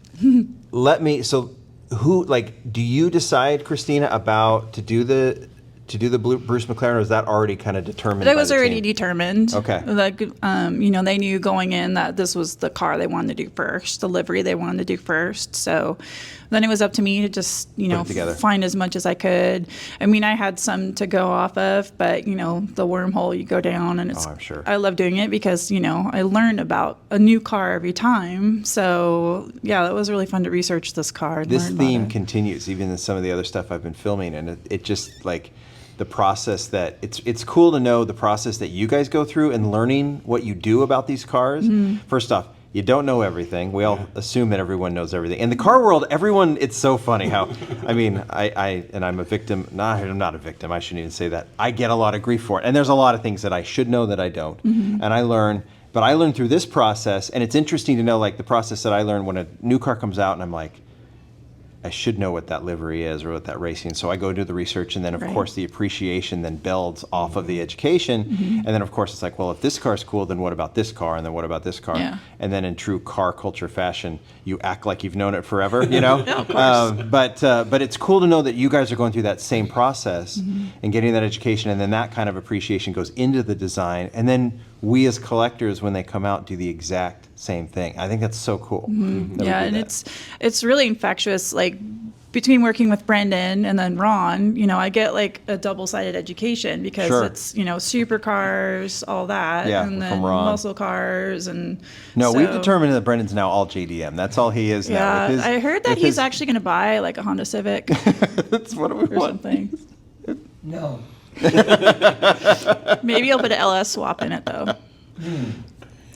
you decide, Kristina, about to do the Bruce McLaren, or is that already kind of determined? That was already determined. Okay. Like, they knew going in that this was the car they wanted to do first, the livery they wanted to do first. So then it was up to me to just, find as much as I could. I mean, I had some to go off of, but, the wormhole you go down, and I'm sure. I love doing it because, I learn about a new car every time. So, yeah, it was really fun to research this car. This theme continues, even in some of the other stuff I've been filming, and it just, like, the process that it's cool to know the process that you guys go through and learning what you do about these cars. First off, you don't know everything. We all assume that everyone knows everything. In the car world, it's so funny how, I'm a victim. No, I'm not a victim. I shouldn't even say that. I get a lot of grief for it. And there's a lot of things that I should know that I don't. And I learn, but I learned through this process, and it's interesting to know, like, the process that I learned when a new car comes out, and I'm like, I should know what that livery is or what that racing. So I go do the research, and then of course the appreciation then builds off of the education. And then of course it's like, well, if this car's cool, then what about this car? And then what about this car? Yeah. And then in true car culture fashion, you act like you've known it forever, Of course. But it's cool to know that you guys are going through that same process and getting that education, and then that kind of appreciation goes into the design. And then we as collectors, when they come out, do the exact same thing. I think that's so cool. Yeah, and it's really infectious. Like, between working with Brendon and then Ron, I get like a double-sided education because it's, supercars, all that, and then from Ron. muscle cars, and we've determined that Brendon's now all JDM. That's all he is now. Yeah, I heard that he's actually going to buy like a Honda Civic. That's what we or want. Something. No. Maybe he'll put an LS swap in it though.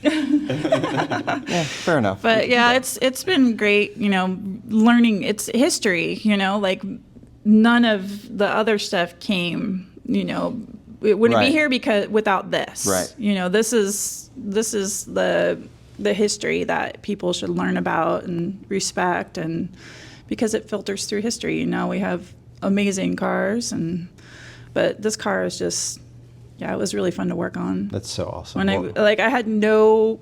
Yeah, fair enough. But yeah, it's been great, learning its history, like none of the other stuff came, it wouldn't be here without this. Right. This is the history that people should learn about and respect, and because it filters through history. We have amazing cars, but this car is just, it was really fun to work on. That's so awesome. When I had no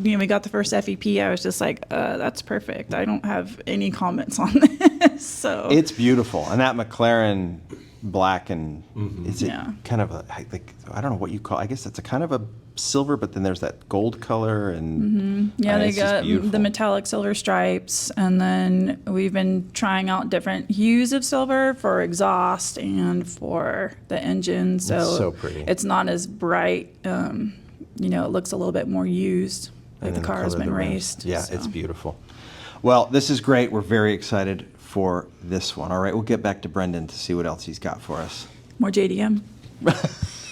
we got the first FEP, I was just like, that's perfect. I don't have any comments on this. So it's beautiful, and that McLaren black, and is it kind of I don't know what you call. I guess it's a kind of a silver, but then there's that gold color, and they got the metallic silver stripes, and then we've been trying out different hues of silver for exhaust and for the engine. So it's so pretty. It's not as bright. It looks a little bit more used. Like the car has been raced. Yeah, it's beautiful. Well, this is great. We're very excited for this one. All right, we'll get back to Brendon to see what else he's got for us. More JDM.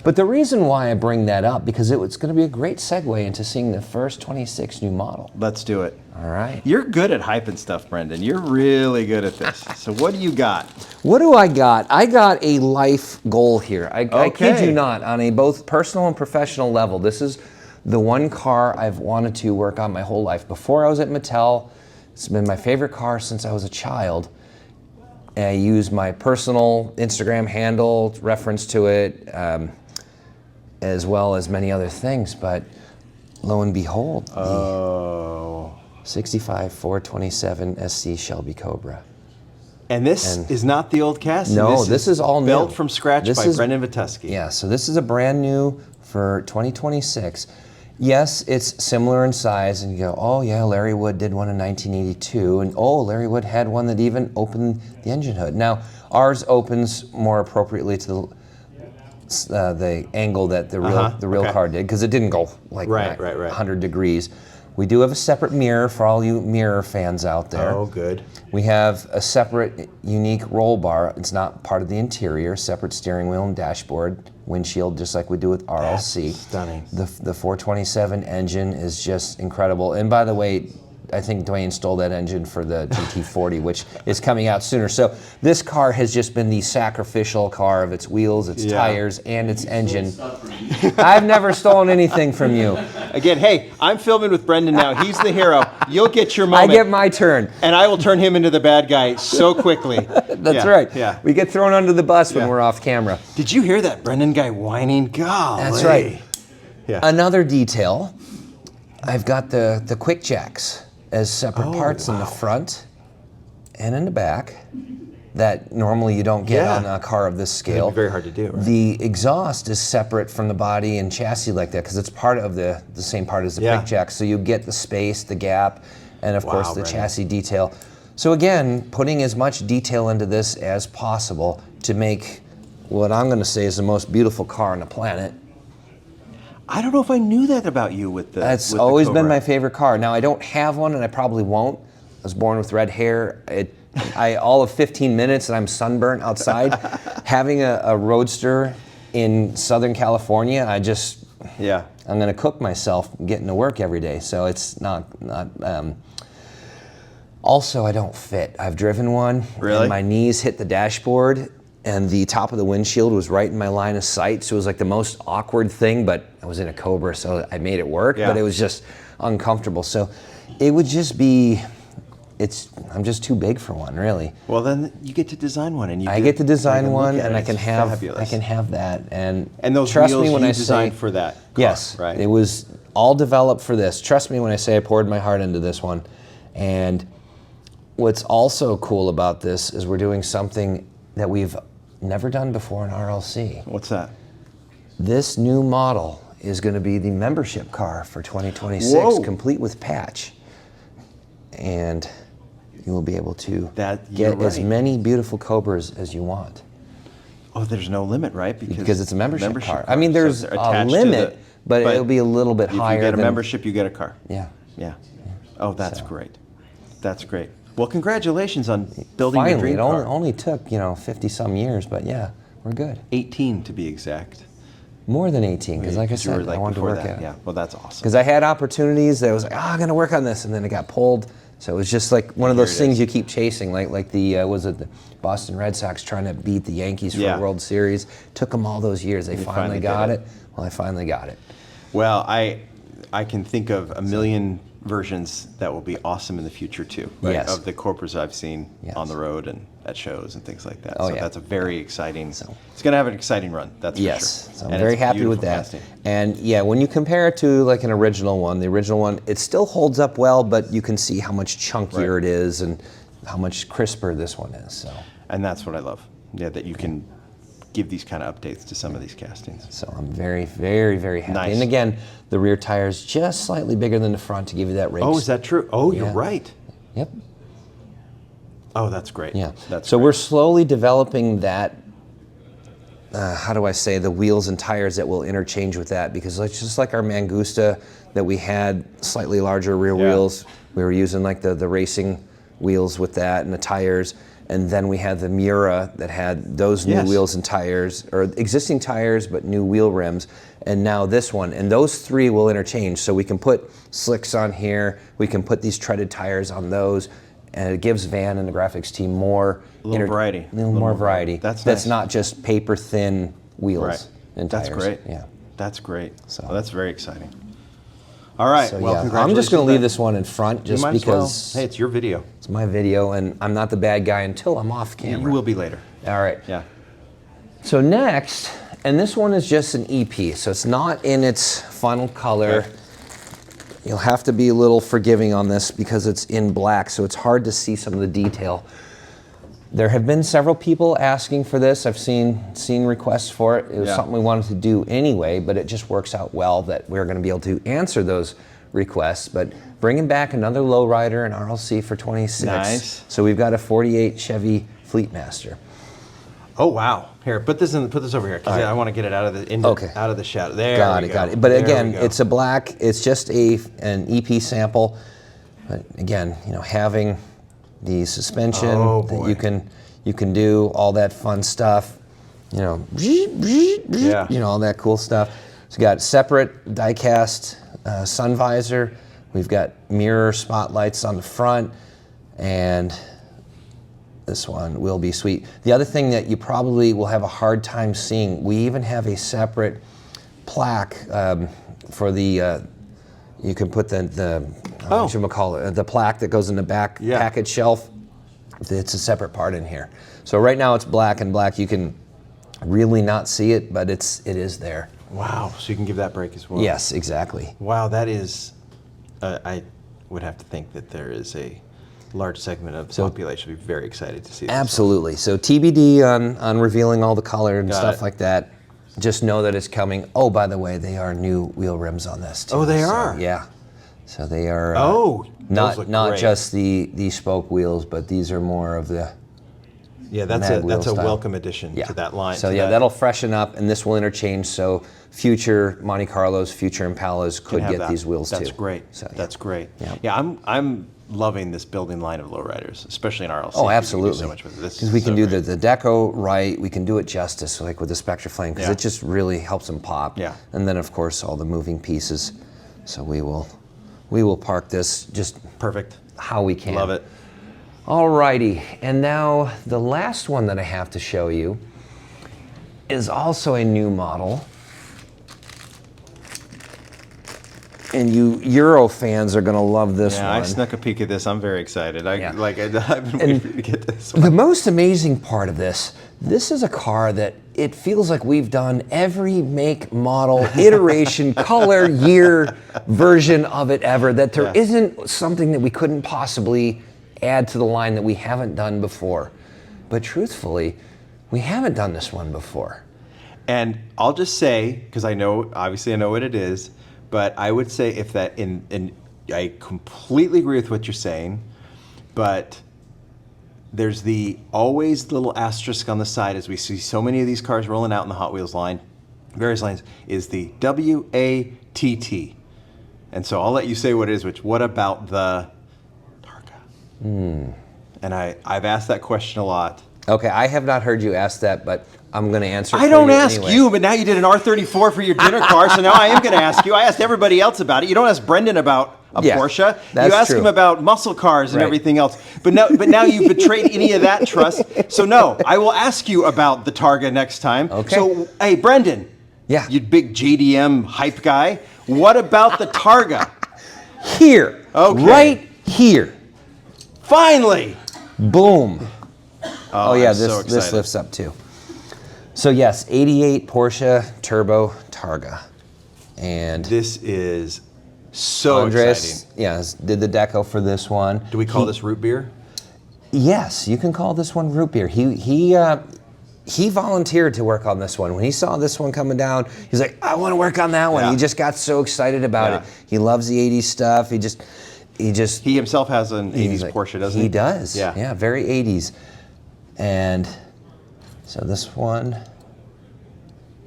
But the reason why I bring that up, because it's going to be a great segue into seeing the first 26 new model. Let's do it. All right. You're good at hyping stuff, Brendon. You're really good at this. So what do you got? What do I got? I got a life goal here. I kid you not, on a both personal and professional level. This the one car I've wanted to work on my whole life. Before I was at Mattel, it's been my favorite car since I was a child. And I use my personal Instagram handle, reference to it, as well as many other things. But lo and behold, the 65 427 SC Shelby Cobra. And this is not the old cast? No, this is all new. Built from scratch by Brendon Vetuskey. Yeah, so this is a brand new for 2026. Yes, it's similar in size, and you go, oh yeah, Larry Wood did one in 1982, and oh, Larry Wood had one that even opened the engine hood. Now, ours opens more appropriately to the angle that the real car did, because it didn't go like 100 degrees. We do have a separate mirror for all you mirror fans out there. Oh, good. We have a separate, unique roll bar. It's not part of the interior. Separate steering wheel and dashboard, windshield, just like we do with RLC. That's stunning. The 427 engine is just incredible. And by the way, I think Dwayne stole that engine for the GT40, which is coming out sooner. So this car has just been the sacrificial car of its wheels, its tires, and its engine. I've never stolen anything from you. Again, hey, I'm filming with Brendon now. He's the hero. You'll get your moment. I get my turn. And I will turn him into the bad guy so quickly. That's right. Yeah. We get thrown under the bus when we're off camera. Did you hear that Brendon guy whining? Golly. That's right. Yeah. Another detail, I've got the quick jacks as separate parts in the front and in the back that normally you don't get on a car of this scale. It'd be very hard to do, right? The exhaust is separate from the body and chassis like that because it's part of the same part as the quick jack. So you get the space, the gap, and of course the chassis detail. So again, putting as much detail into this as possible to make what I'm going to say is the most beautiful car on the planet. I don't know if I knew that about you with the That's with always the been Cobra. my favorite car. Now, I don't have one, and I probably won't. I was born with red hair. All of 15 minutes, and I'm sunburnt outside. Having a roadster in Southern California, I'm going to cook myself getting to work every day. So it's not. Also, I don't fit. I've driven one. Really? And my knees hit the dashboard, and the top of the windshield was right in my line of sight. So it was like the most awkward thing, but I was in a Cobra, so I made it work, but it was just uncomfortable. So it would just be, I'm just too big for one, really. Well, then you get to design one, and I get to design one, look at and it. I can It's have fabulous. I can have that. And those trust wheels me when you I designed say, for that car, yes, right? It was all developed for this. Trust me when I say I poured my heart into this one. And what's also cool about this is we're doing something that we've never done before in RLC. What's that? This new model is going to be the membership car for 2026, Whoa. complete with patch. And you will be able to you're get as right. many beautiful Cobras as you want. Oh, there's no limit, right? Because it's a membership car. I car. mean, So there's they're a attached to limit, but it'll be a little bit higher. If you get a than, membership, you get a car. Yeah. Yeah. Oh, that's great. That's great. Well, congratulations on building your Finally, dream it car. only took 50-some years, but yeah, we're good. 18 to be exact. More than 18, because like I You said, were like I wanted to before work that. at it. Yeah. Well, that's awesome. Because I had opportunities that I was like, I'm going to work on this, and then it got pulled. So it was just like one of those things you keep chasing, like the Boston Red Sox trying to beat the Yankees for the World Series. Took them all those years. They finally got it. Well, I finally got it. Well, I can think of a million versions that will be awesome in the future too, right? Yes. Of the Cobras I've seen on the road and at shows and things like that. Oh, so yeah. that's a very exciting. It's going to have an exciting run. That's for sure. Yes, so I'm And very it's happy with beautiful that. casting. And yeah, when you compare it to like an original one, the original one, it still holds up well, but you can see how much chunkier it is and how much crisper this one is. So. And that's what I love. Yeah, that you can give these kind of updates to some of these castings. So I'm very, very, very happy. Nice. And again, the rear tire's just slightly bigger than the front to give you that race. Oh, is that true? Oh, you're Yeah. right. Yep. Oh, that's great. Yeah. That's so great. we're slowly developing that. How do I say, the wheels and tires that will interchange with that, because it's just like our Mangusta that we had slightly larger rear wheels. We were using like the racing wheels with that and the tires. And then we had the Miura that had those new wheels and tires, or existing tires but new wheel rims. And now this one, and those three will interchange. So we can put slicks on here, we can put these treaded tires on those, and it gives Van and the graphics team more variety. A little more variety. That's That's nice. not just paper thin wheels Right. and That's tires. great. Yeah. That's great. So- Well, that's very exciting. All right. So well, yeah, congratulations. I'm just going to leave this one in front just You might as well. because Hey, it's your video. it's my video, and I'm not the bad guy until I'm off camera. You will be later. All right. Yeah. So next, and this one is just an EP, so it's not in its final color. Okay. You'll have to be a little forgiving on this because it's in black, so it's hard to see some of the detail. There have been several people asking for this. I've seen requests for it. It was Yeah. something we wanted to do anyway, but it just works out well that we're going to be able to answer those requests. But bringing back another lowrider in RLC for 26. Nice. So we've got a 48 Chevy Fleetmaster. Oh wow! Here, put this over here because I want to get it out of the shadow. There Got we it, go. got it. But There again, we go. it's a black. It's just an EP sample. But again, having the suspension Oh, that boy. you can do all that fun stuff. Yeah. All that cool stuff. So we got separate die-cast sun visor. We've got mirror spotlights on the front, and this one will be sweet. The other thing that you probably will have a hard time seeing, we even have a separate plaque for the, you can put the plaque that goes in the back package shelf. It's a separate part in here. So right now it's black and black. You can really not see it, but it is there. Wow. So you can give that break as well. Yes, exactly. Wow, that is. I would have to think that there is a large segment of the population would be very excited to see this. Absolutely. So TBD on revealing all the color and Got stuff it. like that. Just know that it's coming. Oh, by the way, they are new wheel rims on this too. Oh, they are? Yeah. So they are. Oh, those look not great. just the spoke wheels, but these are more of the. Yeah, Mag that's wheel a style. welcome addition to that line. So to yeah, that- that'll freshen up, and this will interchange. So future Monte Carlos, future Impalas could have get that. these wheels too. That's great. So, yeah. That's great. Yeah. Yeah, I'm loving this building line of lowriders, especially in RLC. Oh, 'cause we can do absolutely. so much with it. This Because is we can so do great. the deco right, we can do it justice, like with the Spectra Flame, because Yeah. it just really helps them pop. Yeah. And then of course all the moving pieces. So we will park this just Perfect. how we can. Love it. Alrighty, and now the last one that I have to show you is also a new model. And you Euro fans are gonna love this Yeah, one. I snuck a peek at this. I'm very excited. Yeah. I've been waiting for you to get this one. The most amazing part of this is a car that it feels like we've done every make, model, iteration, color, year version of it ever, that there isn't something that we couldn't possibly add to the line that we haven't done before. But truthfully, we haven't done this one before. And I'll just say, because obviously I know what it is, but I would say if that, and I completely agree with what you're saying, but there's always the little asterisk on the side as we see so many of these cars rolling out in the Hot Wheels line, various lines, is the WATT. And so I'll let you say what it is, what about the Targa? And I've asked that question a lot. Okay, I have not heard you ask that, but I'm going to answer I for don't you ask anyway. you, but now you did an R34 for your dinner car, so now I am going to ask you. I asked everybody else about it. You don't ask Brendon about a Porsche. That's you ask true. him about muscle cars and Right. everything else. But now you've betrayed any of that trust. So no, I will ask you about the Targa next time. Okay. So, hey, Brendon. Yeah. You big JDM hype guy. What about the Targa? Here. Okay. Right here. Finally. Boom. Oh yeah, I'm so this excited. lifts up too. So yes, 88 Porsche Turbo Targa. And This is so Andres, exciting. yes, did the deco for this one. Do we call this root beer? Yes, you can call this one root beer. He volunteered to work on this one. When he saw this one coming down, he's like, I want to work on that one. Yeah. He just got so excited about it. He loves the 80s stuff. He himself has an 80s he's like- Porsche, doesn't he? He does. Yeah. Yeah, very 80s. And so this one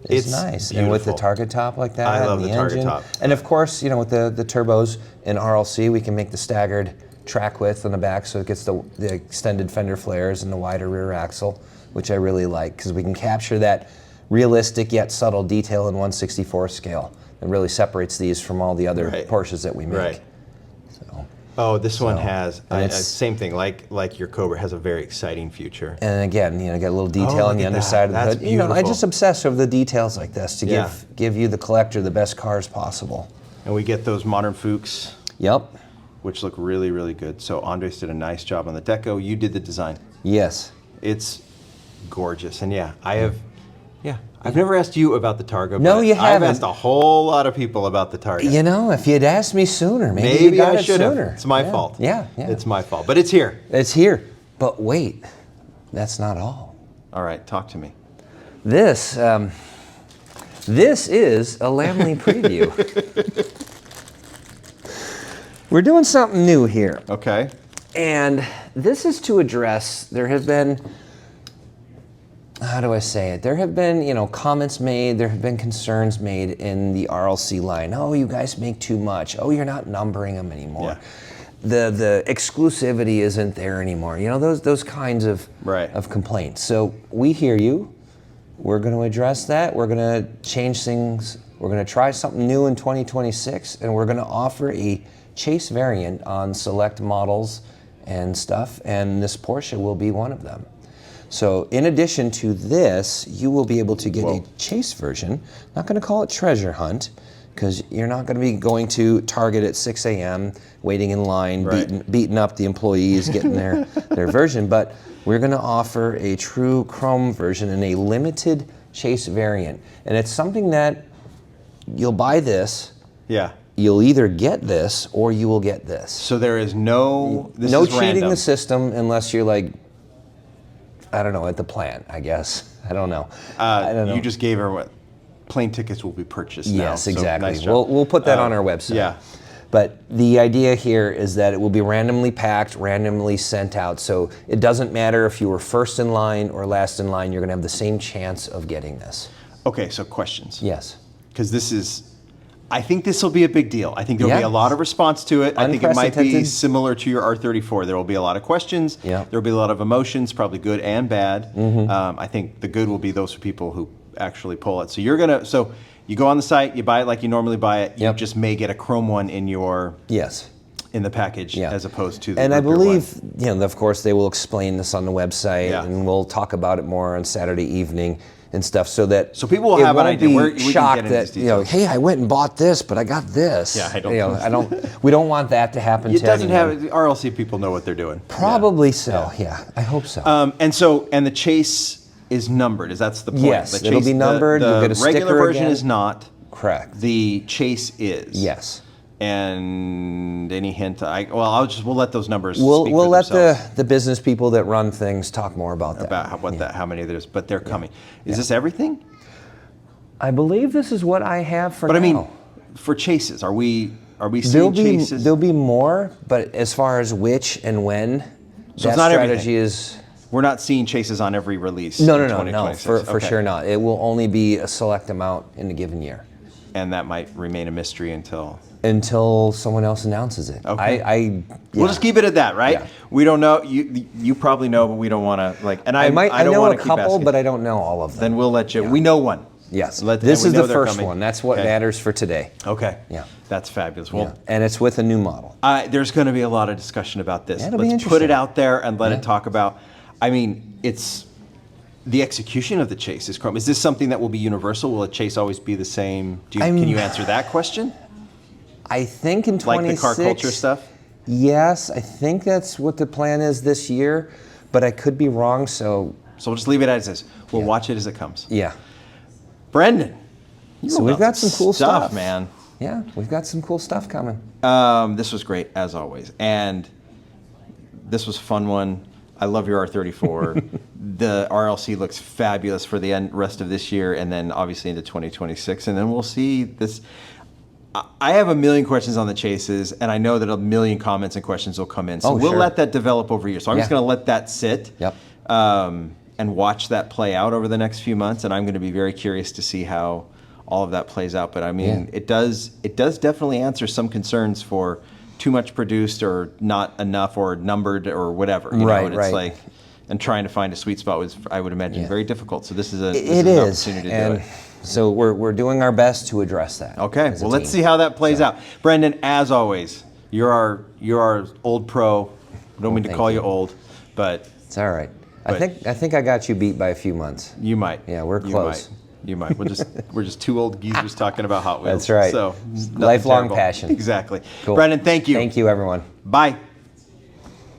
is It's nice. And with the beautiful. target top like that, I love and the the target engine. top. And of course, with the turbos in RLC, we can make the staggered track width on the back so it gets the extended fender flares and the wider rear axle, which I really like because we can capture that realistic yet subtle detail in 1/64 scale that really separates these from all the other Right. Porsches that we make. Right. So, Oh, this one has and it's- same thing. Like your Cobra has a very exciting future. and again, got a little detail Oh, on the look at underside that. of the That's hood. I beautiful. just obsess over the details like this to Yeah. give you the collector the best cars possible. And we get those modern Fuchs, Yep. which look really, really good. So Andres did a nice job on the deco. You did the design. Yes. It's gorgeous. And yeah, I've never asked you about the Targa. No, but you haven't. I've asked a whole lot of people about the Targa. You know, if you'd asked me sooner, maybe you got I it should have. sooner. It's my fault. Yeah. It's my fault. But it's here. It's here. But wait, that's not all. All right, talk to me. This is a Lamley preview. We're doing something new here. Okay. And this is to address, there have been, how do I say it? There have been, comments made, there have been concerns made in the RLC line. Oh, you guys make too much. Oh, you're not numbering them anymore. Yeah. The exclusivity isn't there anymore. Those kinds of complaints. So we hear you. We're going to address that. We're going to change things. We're going to try something new in 2026, and we're going to offer a Chase variant on select models and stuff, and this Porsche will be one of them. So in addition to this, you will be able to get a Chase version. Not going to call it Treasure Hunt, because you're not going to be going to Target at 6 a.m., waiting in line, beating up the employees, getting their version. But we're going to offer a true chrome version and a limited Chase variant. And it's something that you'll buy this. Yeah. You'll either get this or you will get this. So there is no cheating random. the system unless you're like, I don't know, at the plant, I guess. I don't know. I don't know. You just gave her what? Plane tickets will be purchased now. Yes, exactly. So nice job. We'll put that on our website. Yeah. But the idea here is that it will be randomly packed, randomly sent out. So it doesn't matter if you were first in line or last in line, you're going to have the same chance of getting this. Okay, so questions. Yes. Because I think this will be a big deal. I think there'll be a lot of response to it. I think it might be Unprecedented. similar to your R34. There will be a lot of questions. Yeah. There will be a lot of emotions, probably good and bad. I think the good will be those people who actually pull it. So you go on the site, you buy it like you normally buy it. You just may get a chrome one in in the package as opposed to the And I Ripper believe, one. of course, they will explain this on the website, and we'll talk about it more on Saturday evening and stuff, so people will have an idea where we can get shocked into that these details. hey, I went and bought this, but I got this. Yeah, I don't. We don't want that to happen. It to doesn't anyone. have RLC people know what they're doing. Probably so. Yeah, I hope so. And the Chase is numbered. That's the point. Yes, the Chase, it'll be numbered. The You'll get a regular sticker version again. is not. Correct. The Chase is. Yes. And any hint? We'll let those numbers. We'll speak for let themselves the business people that run things talk more about that. about how many there's, but they're coming. Is this everything? I believe this is what I have for now. But I mean, for Chases, are we seeing Chases? There'll be more, but as far as which and when, So that it's not strategy everything. is. We're not seeing Chases on every release. No, in for 2026. sure not. It will only be a select amount in a given year. And that might remain a mystery until someone else announces it. Okay. We'll just keep it at that, right? Yeah. We don't know. You probably know, but we don't want to And I don't know want a to keep couple, asking. but I don't know all of them. Then we'll let you. We know one. Yes. And This we is know the they're first coming. one. That's what Okay. matters for today. Okay. Yeah. That's fabulous. Yeah. Well, And it's with a new model. there's going to be a lot of discussion about this. Yeah, it'll be Let's put it interesting. out there and let it talk about. I mean, it's the execution of the Chase is chrome. Is this something that will be universal? Will a Chase always be the same? Can you answer that question? I think in 26. Like the car culture stuff? Yes, I think that's what the plan is this year, but I could be wrong, so. So we'll just leave it as is. We'll watch it as it comes. Yeah. Brendon. So we've got some cool stuff, man. Yeah, we've got some cool stuff coming. This was great, as always. And this was a fun one. I love your R34. The RLC looks fabulous for the rest of this year and then obviously into 2026. And then we'll see this. I have a million questions on the Chases, and I know that a million comments and questions will come in. So we'll let that develop over here. So I'm just going to let that sit. Yep. And watch that play out over the next few months. And I'm going to be very curious to see how all of that plays out. But I mean, it does definitely answer some concerns for too much produced or not enough or numbered or whatever. You know? And it's like, and trying to find a sweet spot was, I would imagine, very difficult. So this is an opportunity to do it. So we're doing our best to address that. Okay. Well, let's see how that plays out. Brendon, as always, you're our old pro. I don't mean to call you old, but it's all right. I think I got you beat by a few months. You might. Yeah, we're close. You might. We're just two old geezers talking about Hot Wheels. That's right. So nothing Lifelong terrible. passion. Exactly. Cool. Brendon, thank you. Thank you, everyone. Bye.